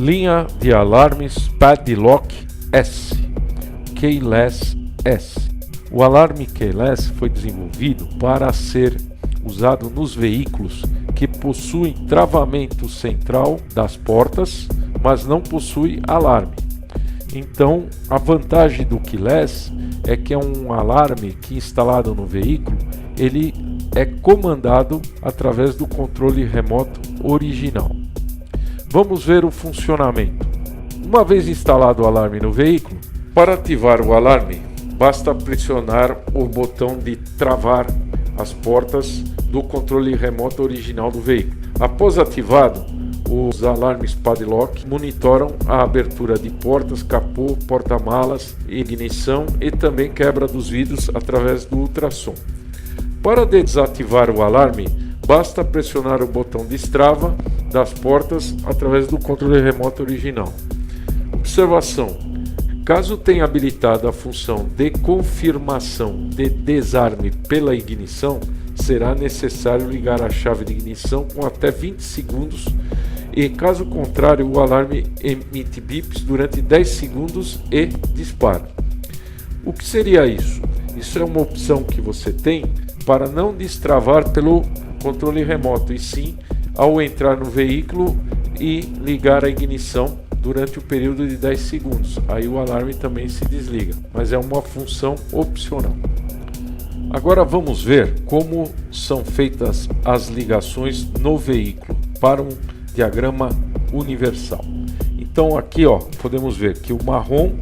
Linha de alarmes Padlock S, Keyless S. O alarme Keyless foi desenvolvido para ser usado nos veículos que possuem travamento central das portas, mas não possui alarme. Então, a vantagem do Keyless é que é um alarme que, instalado no veículo, ele é comandado através do controle remoto original. Vamos ver o funcionamento. Uma vez instalado o alarme no veículo, para ativar o alarme, basta pressionar o botão de travar as portas do controle remoto original do veículo. Após ativado, os alarmes Padlock monitoram a abertura de portas, capô, porta-malas, ignição e também quebra dos vidros através do ultrassom. Para desativar o alarme, basta pressionar o botão destrava das portas através do controle remoto original. Observação: caso tenha habilitado a função de confirmação de desarme pela ignição, será necessário ligar a chave de ignição com até 20 segundos e, caso contrário, o alarme emite bips durante 10 segundos e dispara. O que seria isso? Isso é uma opção que você tem para não destravar pelo controle remoto, e sim ao entrar no veículo e ligar a ignição durante o período de 10 segundos. Aí o alarme também se desliga, mas é uma função opcional. Agora vamos ver como são feitas as ligações no veículo para um diagrama universal. Então aqui podemos ver que o marrom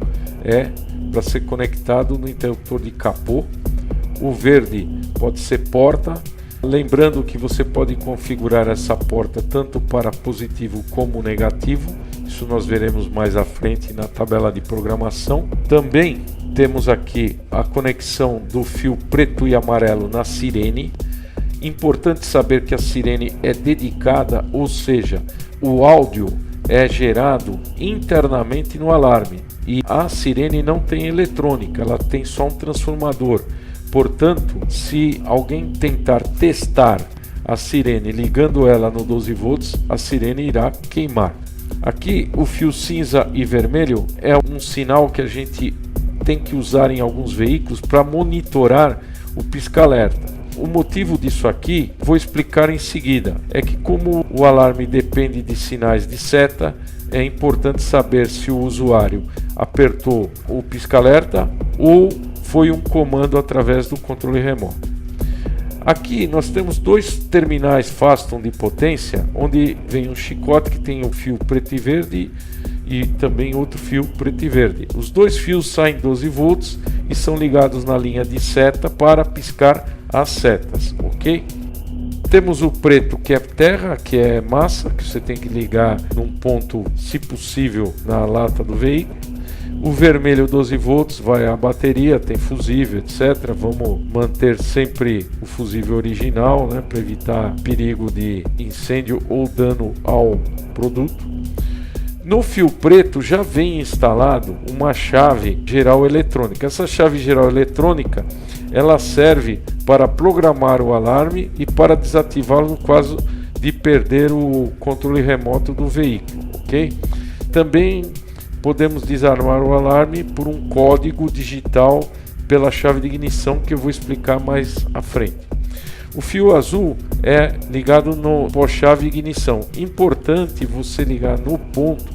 é para ser conectado no interruptor de capô, o verde pode ser porta. Lembrando que você pode configurar essa porta tanto para positivo como negativo. Isso nós veremos mais à frente na tabela de programação. Também temos aqui a conexão do fio preto e amarelo na sirene. Importante saber que a sirene é dedicada, ou seja, o áudio é gerado internamente no alarme. E a sirene não tem eletrônica, ela tem só um transformador. Portanto, se alguém tentar testar a sirene ligando ela no 12 volts, a sirene irá queimar. Aqui o fio cinza e vermelho é um sinal que a gente tem que usar em alguns veículos para monitorar o pisca-alerta. O motivo disso aqui vou explicar em seguida. É que como o alarme depende de sinais de seta, é importante saber se o usuário apertou o pisca-alerta ou foi um comando através do controle remoto. Aqui nós temos dois terminais Faston de potência, onde vem um chicote que tem o fio preto e verde e também outro fio preto e verde. Os dois fios saem 12 volts e são ligados na linha de seta para piscar as setas, ok? Temos o preto, que é terra, que é massa, que você tem que ligar num ponto, se possível, na lata do veículo. O vermelho 12 volts vai à bateria, tem fusível, etc. Vamos manter sempre o fusível original, né, para evitar perigo de incêndio ou dano ao produto. No fio preto já vem instalado uma chave geral eletrônica. Essa chave geral eletrônica ela serve para programar o alarme e para desativá-lo no caso de perder o controle remoto do veículo, ok? Também podemos desarmar o alarme por um código digital pela chave de ignição que eu vou explicar mais à frente. O fio azul é ligado no pós-chave ignição. Importante você ligar no ponto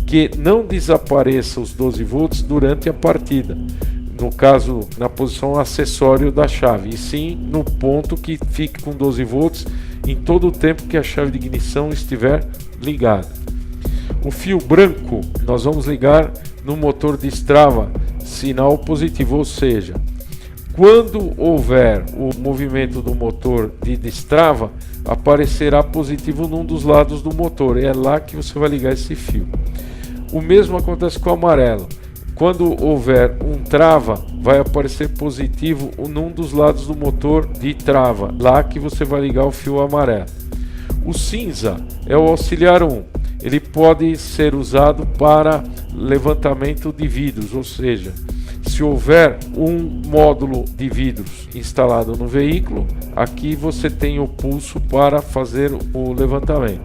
que não desapareça os 12 volts durante a partida. No caso, na posição acessório da chave, e sim no ponto que fique com 12 volts em todo o tempo que a chave de ignição estiver ligada. O fio branco nós vamos ligar no motor de destrava, sinal positivo, ou seja, quando houver o movimento do motor de destrava, aparecerá positivo num dos lados do motor, e é lá que você vai ligar esse fio. O mesmo acontece com o amarelo. Quando houver um trava, vai aparecer positivo num dos lados do motor de trava, lá que você vai ligar o fio amarelo. O cinza é o auxiliar 1. Ele pode ser usado para levantamento de vidros, ou seja, se houver um módulo de vidros instalado no veículo, aqui você tem o pulso para fazer o levantamento.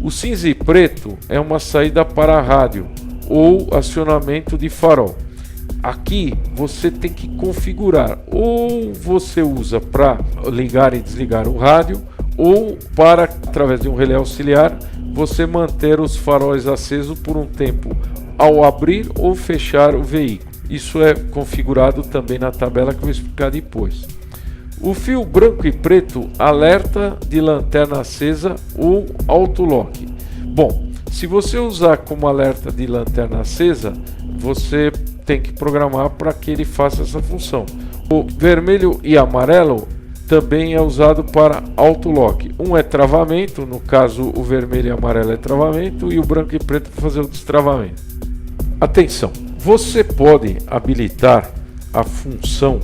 O cinza e preto é uma saída para rádio ou acionamento de farol. Aqui você tem que configurar, ou você usa para ligar e desligar o rádio, ou para, através de um relé auxiliar, você manter os faróis acesos por um tempo ao abrir ou fechar o veículo. Isso é configurado também na tabela que eu vou explicar depois. O fio branco e preto alerta de lanterna acesa ou autolock. Bom, se você usar como alerta de lanterna acesa, você tem que programar para que ele faça essa função. O vermelho e amarelo também é usado para autolock. Um é travamento, no caso o vermelho e amarelo é travamento, e o branco e preto para fazer o destravamento. Atenção, você pode habilitar a função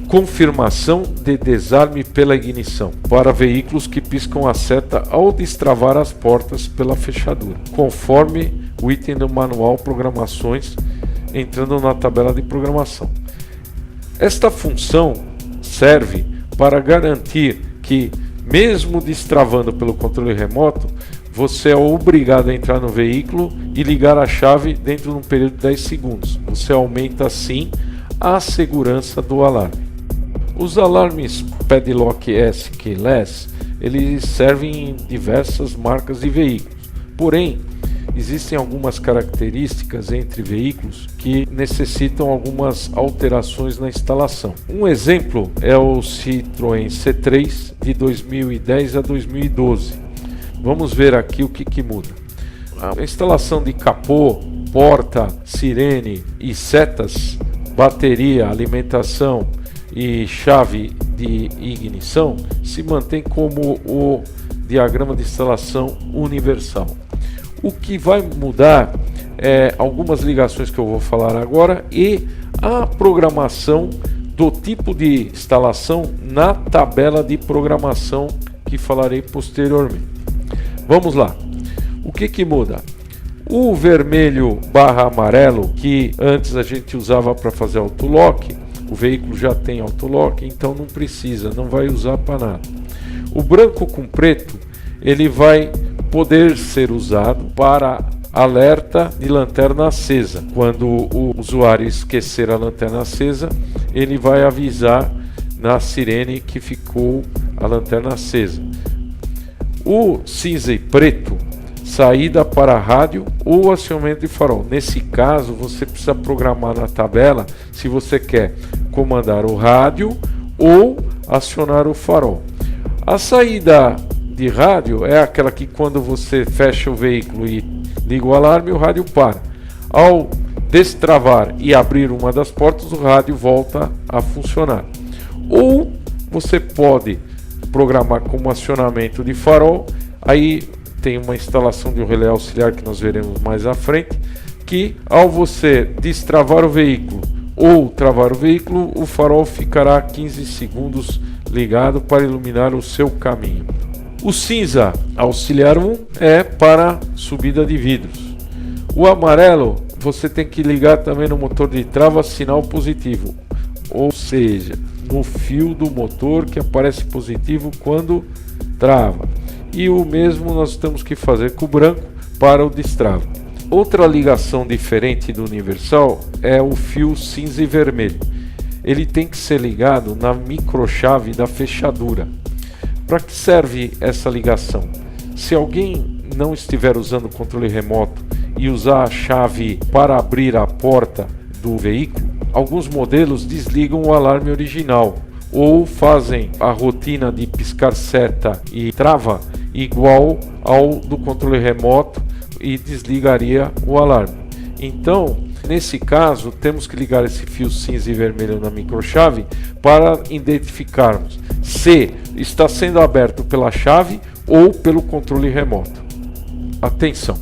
confirmação de desarme pela ignição para veículos que piscam a seta ao destravar as portas pela fechadura, conforme o item do manual Programações, entrando na tabela de programação. Esta função serve para garantir que, mesmo destravando pelo controle remoto, você é obrigado a entrar no veículo e ligar a chave dentro de um período de 10 segundos. Você aumenta assim a segurança do alarme. Os alarmes Padlock S Keyless, eles servem em diversas marcas de veículos. Porém, existem algumas características entre veículos que necessitam algumas alterações na instalação. Um exemplo é o Citroën C3 de 2010 a 2012. Vamos ver aqui o que muda. A instalação de capô, porta, sirene e setas, bateria, alimentação e chave de ignição se mantém como o diagrama de instalação universal. O que vai mudar é algumas ligações que eu vou falar agora e a programação do tipo de instalação na tabela de programação que falarei posteriormente. Vamos lá. O que muda? O vermelho barra amarelo, que antes a gente usava para fazer autolock, o veículo já tem autolock, então não precisa, não vai usar para nada. O branco com preto, ele vai poder ser usado para alerta de lanterna acesa. Quando o usuário esquecer a lanterna acesa, ele vai avisar na sirene que ficou a lanterna acesa. O cinza e preto, saída para rádio ou acionamento de farol. Nesse caso, você precisa programar na tabela se você quer comandar o rádio ou acionar o farol. A saída de rádio é aquela que, quando você fecha o veículo e liga o alarme, o rádio para. Ao destravar e abrir uma das portas, o rádio volta a funcionar. Ou você pode programar como acionamento de farol. Aí tem uma instalação de um relé auxiliar que nós veremos mais à frente, que ao você destravar o veículo ou travar o veículo, o farol ficará 15 segundos ligado para iluminar o seu caminho. O cinza auxiliar 1 é para subida de vidros. O amarelo você tem que ligar também no motor de trava sinal positivo, ou seja, no fio do motor que aparece positivo quando trava. E o mesmo nós temos que fazer com o branco para o destrava. Outra ligação diferente do universal é o fio cinza e vermelho. Ele tem que ser ligado na microchave da fechadura. Para que serve essa ligação? Se alguém não estiver usando o controle remoto e usar a chave para abrir a porta do veículo, alguns modelos desligam o alarme original ou fazem a rotina de piscar seta e trava igual ao do controle remoto e desligaria o alarme. Então, nesse caso, temos que ligar esse fio cinza e vermelho na microchave para identificarmos se está sendo aberto pela chave ou pelo controle remoto. Atenção!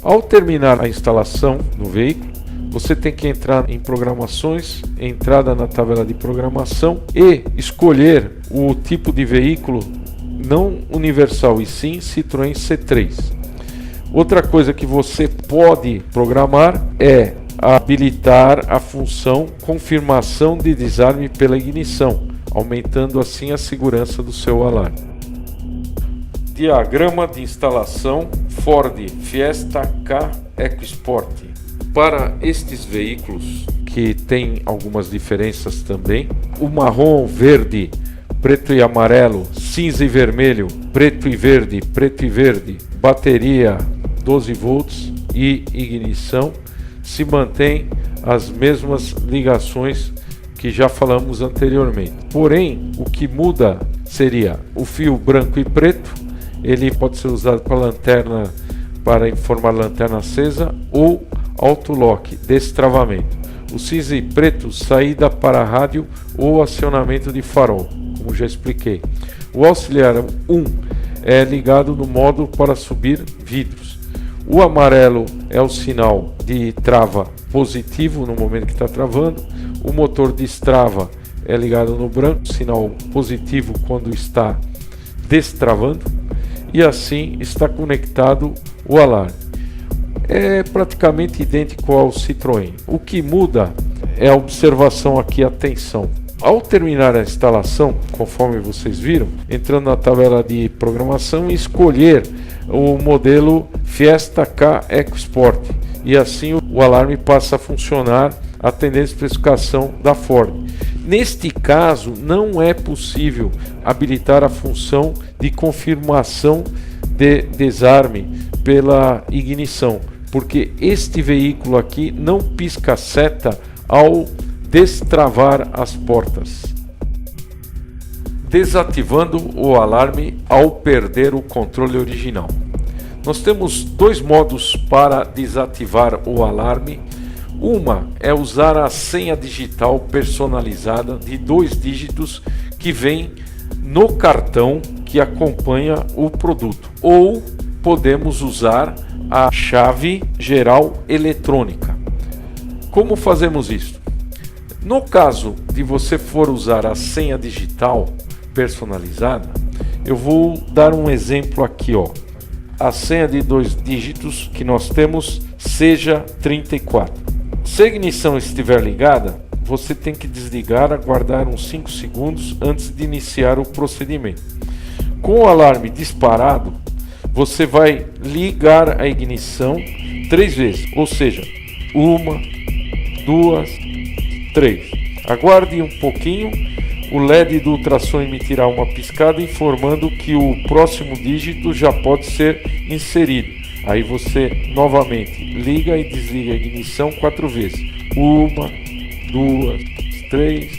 Ao terminar a instalação no veículo, você tem que entrar em programações, entrada na tabela de programação e escolher o tipo de veículo não universal e sim Citroën C3. Outra coisa que você pode programar é habilitar a função confirmação de desarme pela ignição, aumentando assim a segurança do seu alarme. Diagrama de instalação Ford Fiesta Ka EcoSport. Para estes veículos, que tem algumas diferenças também, o marrom, verde, preto e amarelo, cinza e vermelho, preto e verde, bateria 12 volts e ignição, se mantém as mesmas ligações que já falamos anteriormente. Porém, o que muda seria o fio branco e preto. Ele pode ser usado com a lanterna para informar a lanterna acesa ou autolock, destravamento. O cinza e preto, saída para rádio ou acionamento de farol, como já expliquei. O auxiliar 1 é ligado no modo para subir vidros. O amarelo é o sinal de trava positivo no momento que está travando. O motor destrava é ligado no branco, sinal positivo quando está destravando. E assim está conectado o alarme. É praticamente idêntico ao Citroën. O que muda é a observação aqui, atenção. Ao terminar a instalação, conforme vocês viram, entrando na tabela de programação e escolher o modelo Fiesta Ka EcoSport, e assim o alarme passa a funcionar atendendo a especificação da Ford. Neste caso, não é possível habilitar a função de confirmação de desarme pela ignição, porque este veículo aqui não pisca seta ao destravar as portas. Desativando o alarme ao perder o controle original. Nós temos dois modos para desativar o alarme. Uma é usar a senha digital personalizada de 2 dígitos que vem no cartão que acompanha o produto, ou podemos usar a chave geral eletrônica. Como fazemos isso? No caso de você for usar a senha digital personalizada, eu vou dar um exemplo aqui, ó. A senha de 2 dígitos que nós temos seja 34. Se a ignição estiver ligada, você tem que desligar, aguardar uns 5 segundos antes de iniciar o procedimento. Com o alarme disparado, você vai ligar a ignição 3 vezes, ou seja, 1, 2, 3. Aguarde um pouquinho, o LED do ultrassom emitirá uma piscada informando que o próximo dígito já pode ser inserido. Aí você novamente liga e desliga a ignição 4 vezes. 1, 2, 3,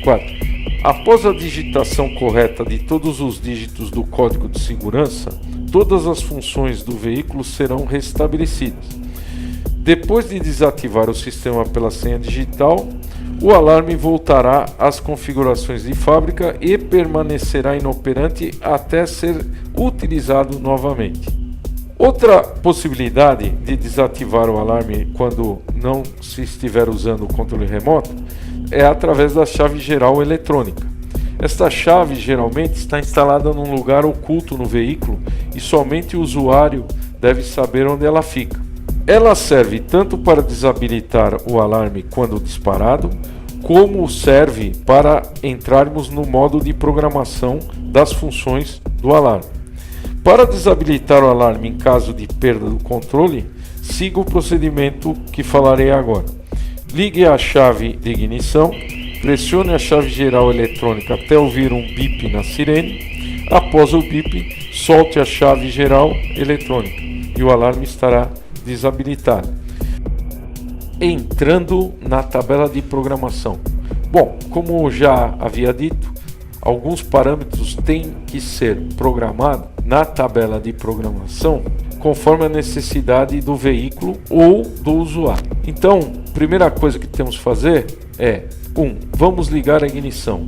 4. Após a digitação correta de todos os dígitos do código de segurança, todas as funções do veículo serão restabelecidas. Depois de desativar o sistema pela senha digital, o alarme voltará às configurações de fábrica e permanecerá inoperante até ser utilizado novamente. Outra possibilidade de desativar o alarme quando não se estiver usando o controle remoto é através da chave geral eletrônica. Esta chave geralmente está instalada num lugar oculto no veículo e somente o usuário deve saber onde ela fica. Ela serve tanto para desabilitar o alarme quando disparado, como serve para entrarmos no modo de programação das funções do alarme. Para desabilitar o alarme em caso de perda do controle, siga o procedimento que falarei agora. Ligue a chave de ignição, pressione a chave geral eletrônica até ouvir um bip na sirene. Após o bip, solte a chave geral eletrônica e o alarme estará desabilitado. Entrando na tabela de programação. Bom, como já havia dito, alguns parâmetros têm que ser programados na tabela de programação conforme a necessidade do veículo ou do usuário. Então, primeira coisa que temos que fazer é: vamos ligar a ignição.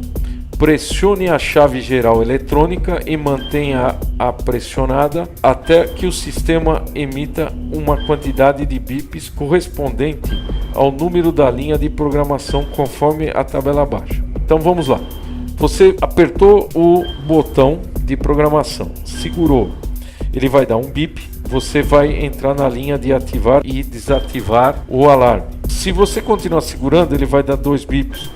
Pressione a chave geral eletrônica e mantenha-a pressionada até que o sistema emita uma quantidade de bips correspondente ao número da linha de programação conforme a tabela abaixo. Então vamos lá. Você apertou o botão de programação, segurou, ele vai dar um bip, você vai entrar na linha de ativar e desativar o alarme. Se você continuar segurando, ele vai dar 2 bips,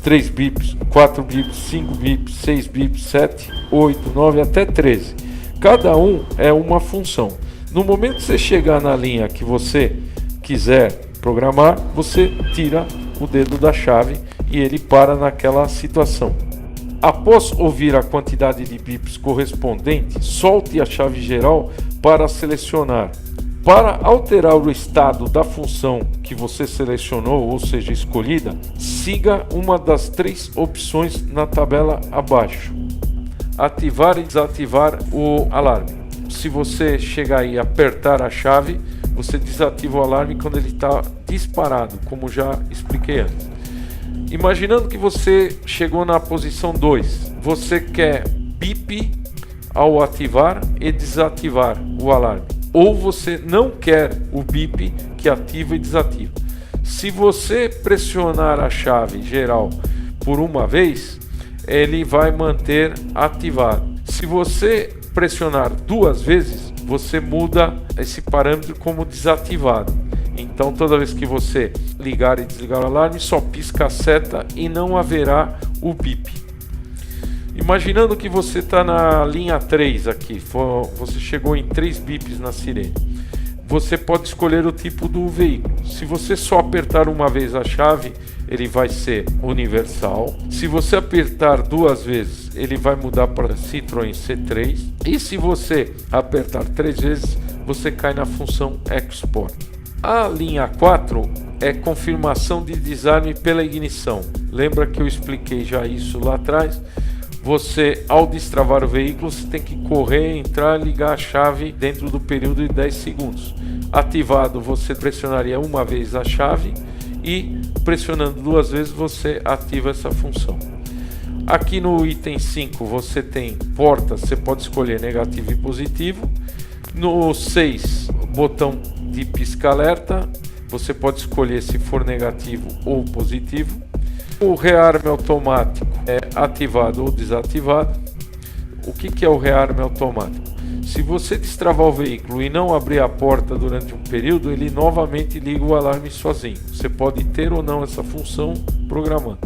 3 bips, 4 bips, 5 bips, 6 bips, 7, 8, 9 até 13. Cada um é uma função. No momento que você chegar na linha que você quiser programar, você tira o dedo da chave e ele para naquela situação. Após ouvir a quantidade de bips correspondente, solte a chave geral para selecionar. Para alterar o estado da função que você selecionou, ou seja, escolhida, siga uma das 3 opções na tabela abaixo. Ativar e desativar o alarme. Se você chegar e apertar a chave, você desativa o alarme quando ele está disparado, como já expliquei antes. Imaginando que você chegou na posição 2, você quer bip ao ativar e desativar o alarme, ou você não quer o bip que ativa e desativa. Se você pressionar a chave geral por uma vez, ele vai manter ativado. Se você pressionar 2 vezes, você muda esse parâmetro como desativado. Então toda vez que você ligar e desligar o alarme, só pisca a seta e não haverá o bip. Imaginando que você está na linha 3 aqui, você chegou em 3 bips na sirene. Você pode escolher o tipo do veículo. Se você só apertar uma vez a chave, ele vai ser universal. Se você apertar 2 vezes, ele vai mudar para Citroën C3. E se você apertar 3 vezes, você cai na função Export. A linha 4 é confirmação de desarme pela ignição. Lembra que eu expliquei já isso lá atrás? Você, ao destravar o veículo, você tem que correr, entrar e ligar a chave dentro do período de 10 segundos. Ativado, você pressionaria uma vez a chave e pressionando 2 vezes você ativa essa função. Aqui no item 5 você tem portas, você pode escolher negativo e positivo. No 6, botão de pisca-alerta, você pode escolher se for negativo ou positivo. O rearme automático é ativado ou desativado. O que é o rearme automático? Se você destravar o veículo e não abrir a porta durante um período, ele novamente liga o alarme sozinho. Você pode ter ou não essa função programando.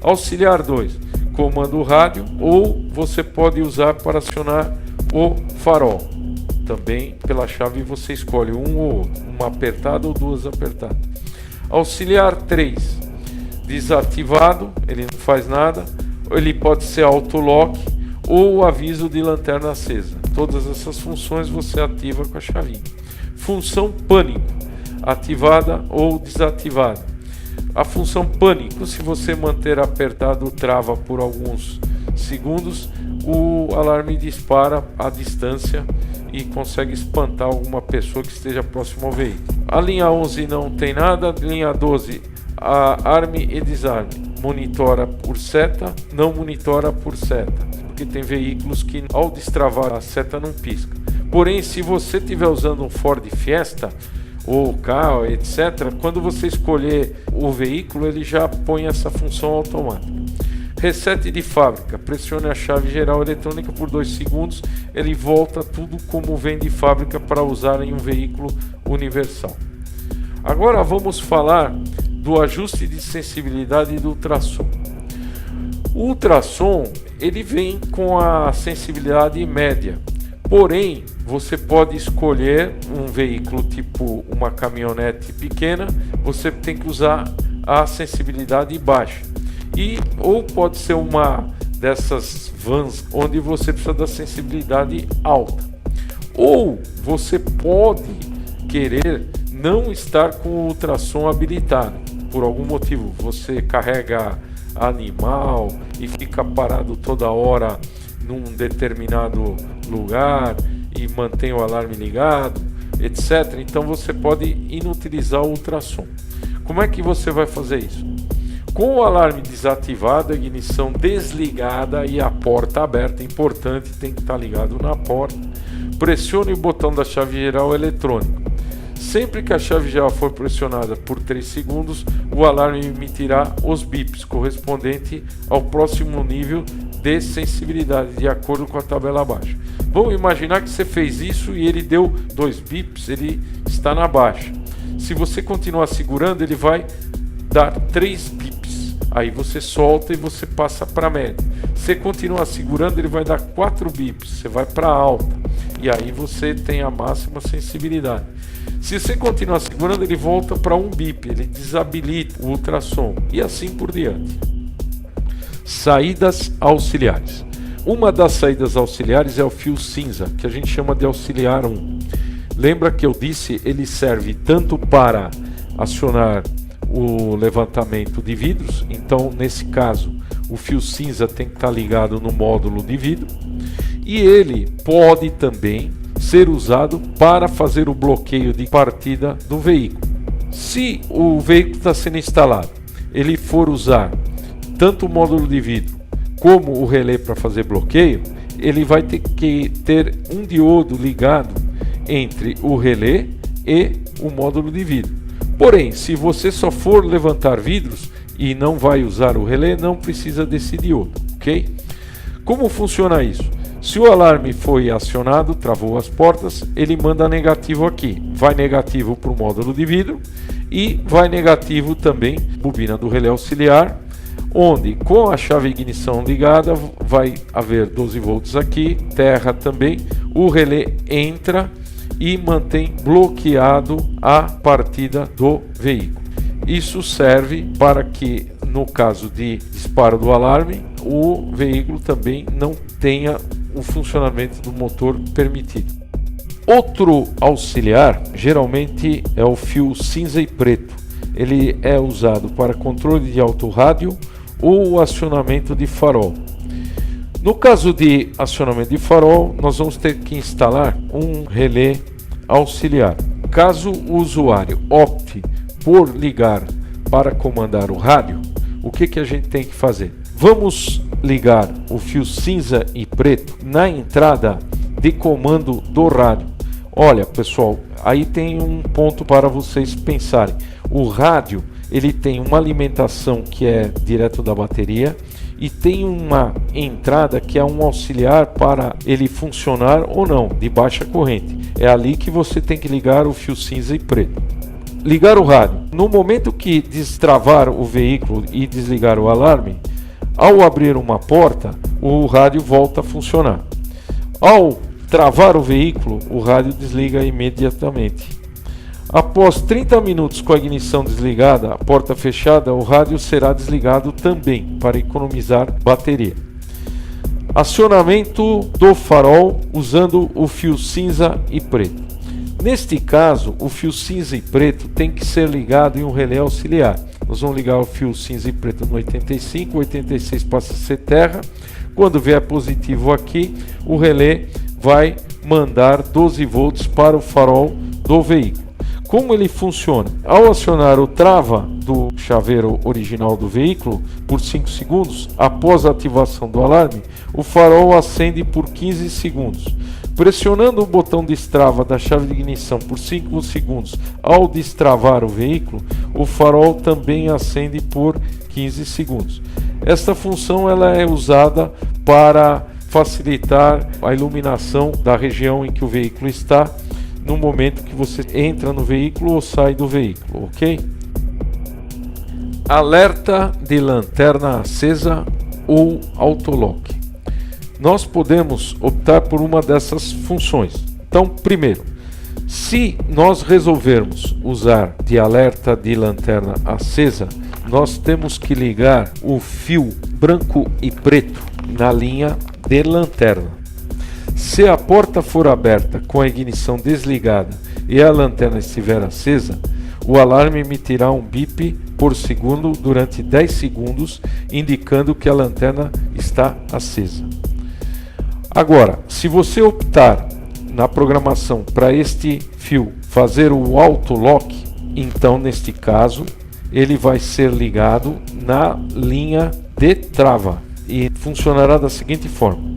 Auxiliar 2, comando rádio, ou você pode usar para acionar o farol. Também pela chave você escolhe um ou outro, uma apertada ou 2 apertadas. Auxiliar 3, desativado, ele não faz nada. Ele pode ser auto-lock ou aviso de lanterna acesa. Todas essas funções você ativa com a chavinha. Função pânico, ativada ou desativada. A função pânico, se você manter apertado, trava por alguns segundos, o alarme dispara à distância e consegue espantar alguma pessoa que esteja próximo ao veículo. A linha 11 não tem nada. Linha 12, arme e desarme. Monitora por seta, não monitora por seta, porque tem veículos que ao destravar a seta não pisca. Porém, se você estiver usando um Ford Fiesta ou carro, etc., quando você escolher o veículo, ele já põe essa função automática. Reset de fábrica, pressione a chave geral eletrônica por 2 segundos, ele volta tudo como vem de fábrica para usar em um veículo universal. Agora vamos falar do ajuste de sensibilidade do ultrassom. O ultrassom ele vem com a sensibilidade média, porém você pode escolher um veículo tipo uma caminhonete pequena, você tem que usar a sensibilidade baixa. Ou pode ser uma dessas vans onde você precisa da sensibilidade alta. Ou você pode querer não estar com o ultrassom habilitado. Por algum motivo, você carrega animal e fica parado toda hora num determinado lugar e mantém o alarme ligado, etc. Então você pode inutilizar o ultrassom. Como é que você vai fazer isso? Com o alarme desativado, a ignição desligada e a porta aberta, importante, tem que estar ligado na porta. Pressione o botão da chave geral eletrônica. Sempre que a chave geral for pressionada por 3 segundos, o alarme emitirá os bips correspondente ao próximo nível de sensibilidade, de acordo com a tabela abaixo. Vamos imaginar que você fez isso e ele deu 2 bips, ele está na baixa. Se você continuar segurando, ele vai dar 3 bips. Aí você solta e você passa para média. Você continua segurando, ele vai dar 4 bips, você vai para alta. E aí você tem a máxima sensibilidade. Se você continuar segurando, ele volta para um bip, ele desabilita o ultrassom e assim por diante. Saídas auxiliares. Uma das saídas auxiliares é o fio cinza, que a gente chama de auxiliar 1. Lembra que eu disse, ele serve tanto para acionar o levantamento de vidros, então nesse caso o fio cinza tem que estar ligado no módulo de vidro, e ele pode também ser usado para fazer o bloqueio de partida do veículo. Se o veículo está sendo instalado, ele for usar tanto o módulo de vidro como o relé para fazer bloqueio, ele vai ter que ter um diodo ligado entre o relé e o módulo de vidro. Porém, se você só for levantar vidros e não vai usar o relé, não precisa desse diodo, ok? Como funciona isso? Se o alarme foi acionado, travou as portas, ele manda negativo aqui. Vai negativo para o módulo de vidro e vai negativo também bobina do relé auxiliar, onde com a chave de ignição ligada vai haver 12 volts aqui, terra também, o relé entra e mantém bloqueado a partida do veículo. Isso serve para que, no caso de disparo do alarme, o veículo também não tenha o funcionamento do motor permitido. Outro auxiliar geralmente é o fio cinza e preto. Ele é usado para controle de autorrádio ou acionamento de farol. No caso de acionamento de farol, nós vamos ter que instalar um relé auxiliar. Caso o usuário opte por ligar para comandar o rádio, o que a gente tem que fazer? Vamos ligar o fio cinza e preto na entrada de comando do rádio. Olha, pessoal, aí tem um ponto para vocês pensarem. O rádio, ele tem uma alimentação que é direto da bateria e tem uma entrada que é um auxiliar para ele funcionar ou não, de baixa corrente. É ali que você tem que ligar o fio cinza e preto. Ligar o rádio. No momento que destravar o veículo e desligar o alarme, ao abrir uma porta, o rádio volta a funcionar. Ao travar o veículo, o rádio desliga imediatamente. Após 30 minutos com a ignição desligada, a porta fechada, o rádio será desligado também para economizar bateria. Acionamento do farol usando o fio cinza e preto. Neste caso, o fio cinza e preto tem que ser ligado em um relé auxiliar. Nós vamos ligar o fio cinza e preto no 85, 86 passa a ser terra. Quando vier positivo aqui, o relé vai mandar 12 volts para o farol do veículo. Como ele funciona? Ao acionar o trava do chaveiro original do veículo por 5 segundos, após a ativação do alarme, o farol acende por 15 segundos. Pressionando o botão destrava da chave de ignição por 5 segundos ao destravar o veículo, o farol também acende por 15 segundos. Esta função ela é usada para facilitar a iluminação da região em que o veículo está, no momento que você entra no veículo ou sai do veículo, ok? Alerta de lanterna acesa ou autolock. Nós podemos optar por uma dessas funções. Então, primeiro, se nós resolvermos usar de alerta de lanterna acesa, nós temos que ligar o fio branco e preto na linha de lanterna. Se a porta for aberta com a ignição desligada e a lanterna estiver acesa, o alarme emitirá um bip por segundo durante 10 segundos, indicando que a lanterna está acesa. Agora, se você optar na programação para este fio fazer o auto-lock, então neste caso ele vai ser ligado na linha de trava e funcionará da seguinte forma.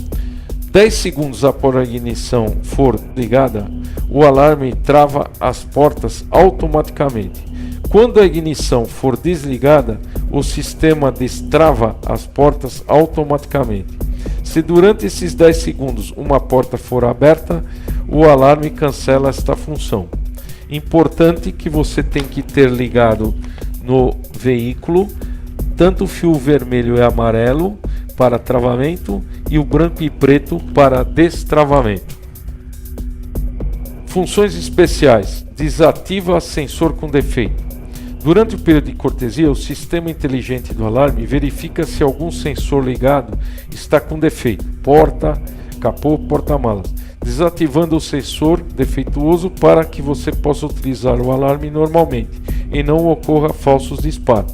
10 segundos após a ignição for ligada, o alarme trava as portas automaticamente. Quando a ignição for desligada, o sistema destrava as portas automaticamente. Se durante esses 10 segundos uma porta for aberta, o alarme cancela esta função. Importante que você tem que ter ligado no veículo tanto o fio vermelho e amarelo para travamento e o branco e preto para destravamento. Funções especiais. Desativa sensor com defeito. Durante o período de cortesia, o sistema inteligente do alarme verifica se algum sensor ligado está com defeito, porta, capô, porta-malas, desativando o sensor defeituoso para que você possa utilizar o alarme normalmente e não ocorra falsos disparos.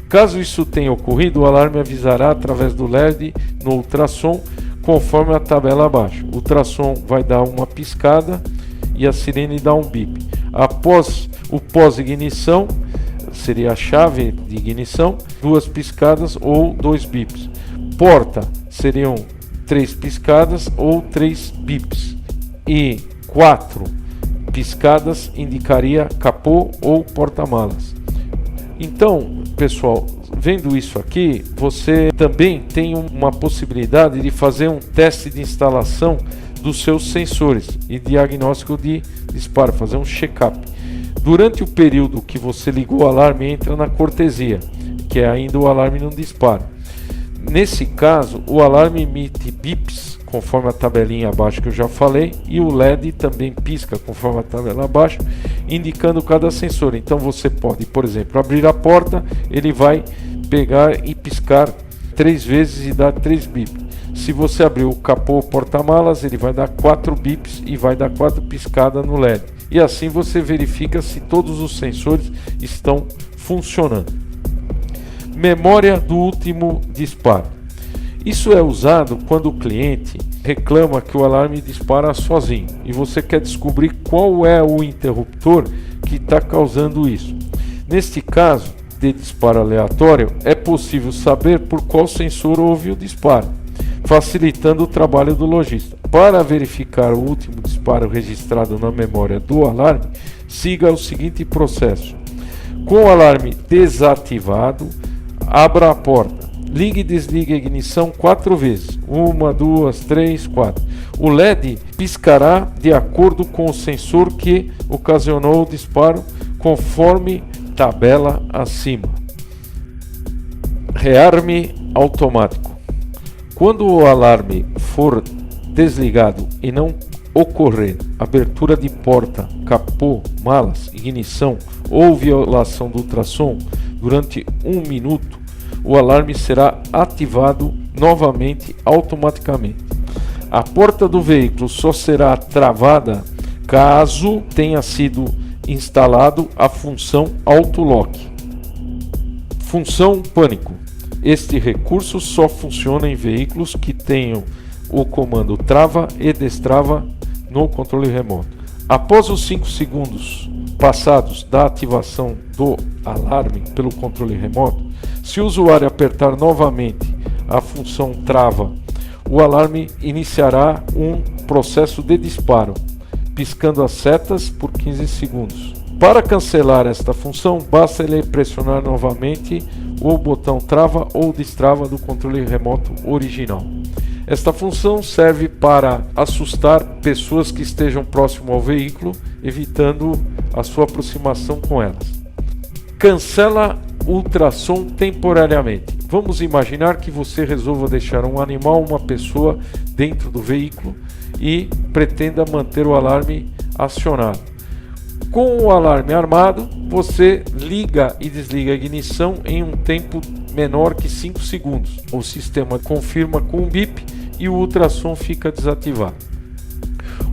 Caso isso tenha ocorrido, o alarme avisará através do LED no ultrassom, conforme a tabela abaixo. O ultrassom vai dar uma piscada e a sirene dá um bip. Após o pós-ignição, seria a chave de ignição, 2 piscadas ou 2 bips. Porta seriam 3 piscadas ou 3 bips. E 4 piscadas indicaria capô ou porta-malas. Então, pessoal, vendo isso aqui, você também tem uma possibilidade de fazer um teste de instalação dos seus sensores e diagnóstico de disparo, fazer um check-up. Durante o período que você ligou o alarme, entra na cortesia, que é ainda o alarme não dispara. Nesse caso, o alarme emite bips, conforme a tabelinha abaixo que eu já falei, e o LED também pisca, conforme a tabela abaixo, indicando cada sensor. Então você pode, por exemplo, abrir a porta, ele vai pegar e piscar 3 vezes e dar 3 bips. Se você abrir o capô porta-malas, ele vai dar 4 bips e vai dar 4 piscadas no LED. E assim você verifica se todos os sensores estão funcionando. Memória do último disparo. Isso é usado quando o cliente reclama que o alarme dispara sozinho e você quer descobrir qual é o interruptor que está causando isso. Neste caso de disparo aleatório, é possível saber por qual sensor houve o disparo, facilitando o trabalho do lojista. Para verificar o último disparo registrado na memória do alarme, siga o seguinte processo. Com o alarme desativado, abra a porta. Ligue e desligue a ignição 4 vezes. 1, 2, 3, 4. O LED piscará de acordo com o sensor que ocasionou o disparo, conforme tabela acima. Rearme automático. Quando o alarme for desligado e não ocorrer abertura de porta, capô, malas, ignição ou violação do ultrassom durante 1 minuto, o alarme será ativado novamente automaticamente. A porta do veículo só será travada caso tenha sido instalado a função Auto-Lock. Função pânico. Este recurso só funciona em veículos que tenham o comando trava e destrava no controle remoto. Após os 5 segundos passados da ativação do alarme pelo controle remoto, se o usuário apertar novamente a função trava, o alarme iniciará um processo de disparo, piscando as setas por 15 segundos. Para cancelar esta função, basta ele pressionar novamente o botão trava ou destrava do controle remoto original. Esta função serve para assustar pessoas que estejam próximo ao veículo, evitando a sua aproximação com elas. Cancela ultrassom temporariamente. Vamos imaginar que você resolva deixar um animal ou uma pessoa dentro do veículo e pretenda manter o alarme acionado. Com o alarme armado, você liga e desliga a ignição em um tempo menor que 5 segundos. O sistema confirma com um bip e o ultrassom fica desativado.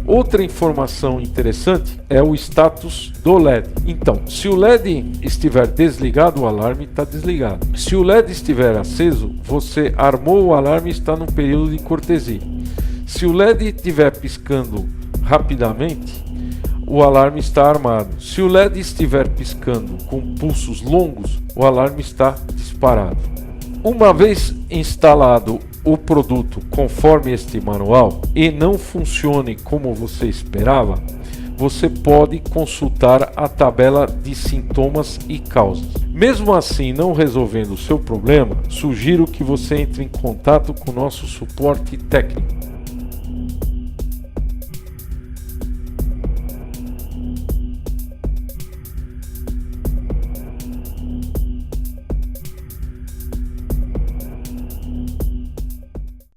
Outra informação interessante é o status do LED. Então, se o LED estiver desligado, o alarme está desligado. Se o LED estiver aceso, você armou o alarme e está no período de cortesia. Se o LED estiver piscando rapidamente, o alarme está armado. Se o LED estiver piscando com pulsos longos, o alarme está disparado. Uma vez instalado o produto conforme este manual e não funcione como você esperava, você pode consultar a tabela de sintomas e causas. Mesmo assim, não resolvendo o seu problema, sugiro que você entre em contato com o nosso suporte técnico.